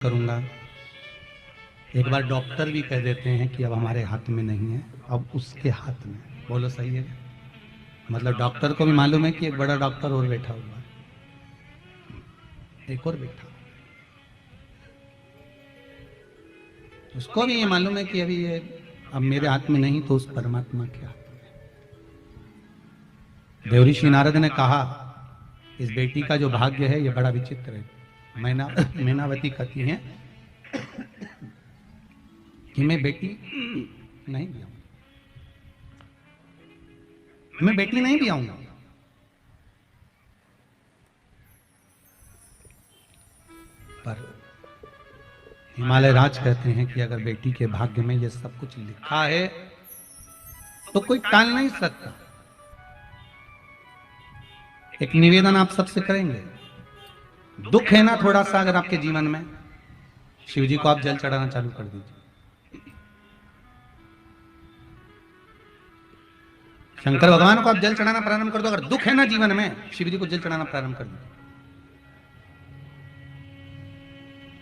करूँगा। एक बार डॉक्टर भी कह देते हैं कि अब हमारे हाथ में नहीं है, अब उसके हाथ में। बोलो सही है? मतलब डॉक्टर को भी मालूम है कि एक बड़ा डॉक्टर और बैठा हुआ है, एक और बैठा, उसको भी ये मालूम है कि अभी ये अब मेरे हाथ में नहीं तो उस परमात्मा के हाथ में। देवऋषि नारद ने कहा इस बेटी का जो भाग्य है ये बड़ा विचित्र है। मैनावती कहती हैं कि मैं बेटी नहीं भी आऊंगा, मैं बेटी नहीं भी आऊंगा। पर हिमालय राज कहते हैं कि अगर बेटी के भाग्य में ये सब कुछ लिखा है तो कोई टाल नहीं सकता। एक निवेदन आप सबसे करेंगे, दुख है ना थोड़ा सा अगर आपके जीवन में, शिव जी को आप जल चढ़ाना चालू कर दीजिए। शंकर भगवान को आप जल चढ़ाना प्रारंभ कर दो। अगर दुख है ना जीवन में, शिव जी को जल चढ़ाना प्रारंभ कर दीजिए।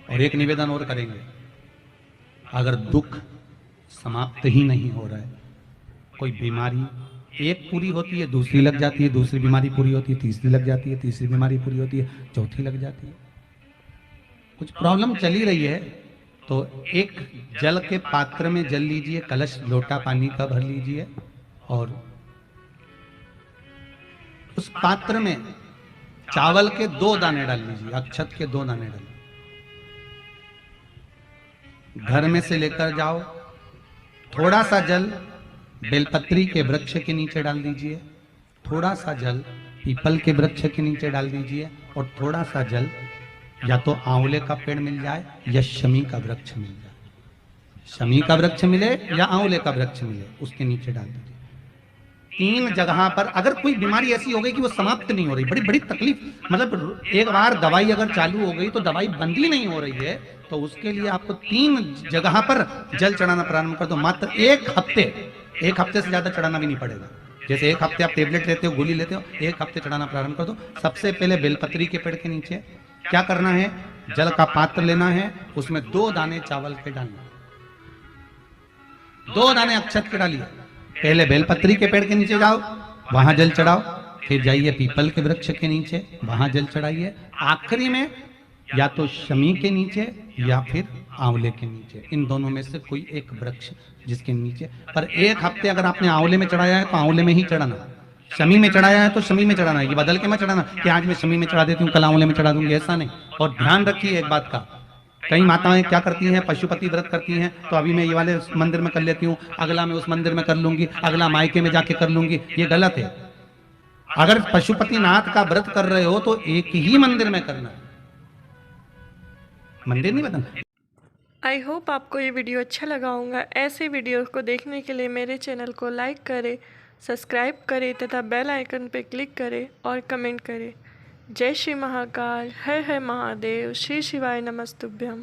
और एक निवेदन और करेंगे, अगर दुख समाप्त ही नहीं हो रहा है, कोई बीमारी एक पूरी होती है दूसरी लग जाती है, दूसरी बीमारी पूरी होती है तीसरी लग जाती है, तीसरी बीमारी पूरी होती है चौथी लग जाती है, कुछ प्रॉब्लम चली रही है, तो एक जल के पात्र में जल लीजिए, कलश लोटा पानी का भर लीजिए और उस पात्र में चावल के 2 दाने डाल लीजिए, अक्षत के 2 दाने डाल। घर में से लेकर जाओ, थोड़ा सा जल बेलपत्री के वृक्ष के नीचे डाल दीजिए, थोड़ा सा जल पीपल के वृक्ष के नीचे डाल दीजिए और थोड़ा सा जल या तो आंवले का पेड़ मिल जाए या शमी का वृक्ष मिल जाए, शमी का वृक्ष मिले या आंवले का वृक्ष मिले, उसके नीचे डाल दीजिए। 3 जगह पर अगर कोई बीमारी ऐसी हो गई कि वो समाप्त नहीं हो रही, बड़ी बड़ी तकलीफ, मतलब एक बार दवाई अगर चालू हो गई तो दवाई बंद ही नहीं हो रही है, तो उसके लिए आपको 3 जगह पर जल चढ़ाना प्रारंभ कर दो। मात्र 1 हफ्ते से ज्यादा चढ़ाना भी नहीं पड़ेगा। जैसे 1 हफ्ते आप टेबलेट लेते हो, गोली लेते हो, 1 हफ्ते चढ़ाना प्रारंभ कर दो। सबसे पहले बेलपत्री के पेड़ के नीचे क्या करना है, जल का पात्र लेना है, उसमें 2 दाने चावल के डालना, 2 दाने अक्षत के डालिए। पहले बेलपत्री के पेड़ के नीचे जाओ, वहां जल चढ़ाओ, फिर जाइए पीपल के वृक्ष के नीचे, वहां जल चढ़ाइए, आखिरी में या तो शमी के नीचे या फिर आंवले के नीचे, इन दोनों में से कोई एक वृक्ष जिसके नीचे। पर 1 हफ्ते अगर आपने आंवले में चढ़ाया है तो आंवले में ही चढ़ाना, शमी में चढ़ाया है तो शमी में चढ़ाना, ये बदल के मत चढ़ाना कि आज मैं शमी में चढ़ा देती हूँ कल आंवले में चढ़ा दूंगी, ऐसा नहीं। और ध्यान रखिए एक बात का, कई माताएं क्या करती हैं, पशुपति व्रत करती हैं, तो अभी मैं ये वाले मंदिर में कर लेती हूँ, अगला मैं उस मंदिर में कर लूंगी, अगला मायके में जाके कर लूंगी, ये गलत है। अगर पशुपति नाथ का व्रत कर रहे हो तो एक ही मंदिर में करना है, मंदिर नहीं बदलना। आई होप आपको ये वीडियो अच्छा लगा होगा। ऐसे वीडियो को देखने के लिए मेरे चैनल को लाइक करें, सब्सक्राइब करें तथा बेल आइकन पर क्लिक करें और कमेंट करें। जय श्री महाकाल, हर हर महादेव, श्री शिवाय नमस्तुभ्यम।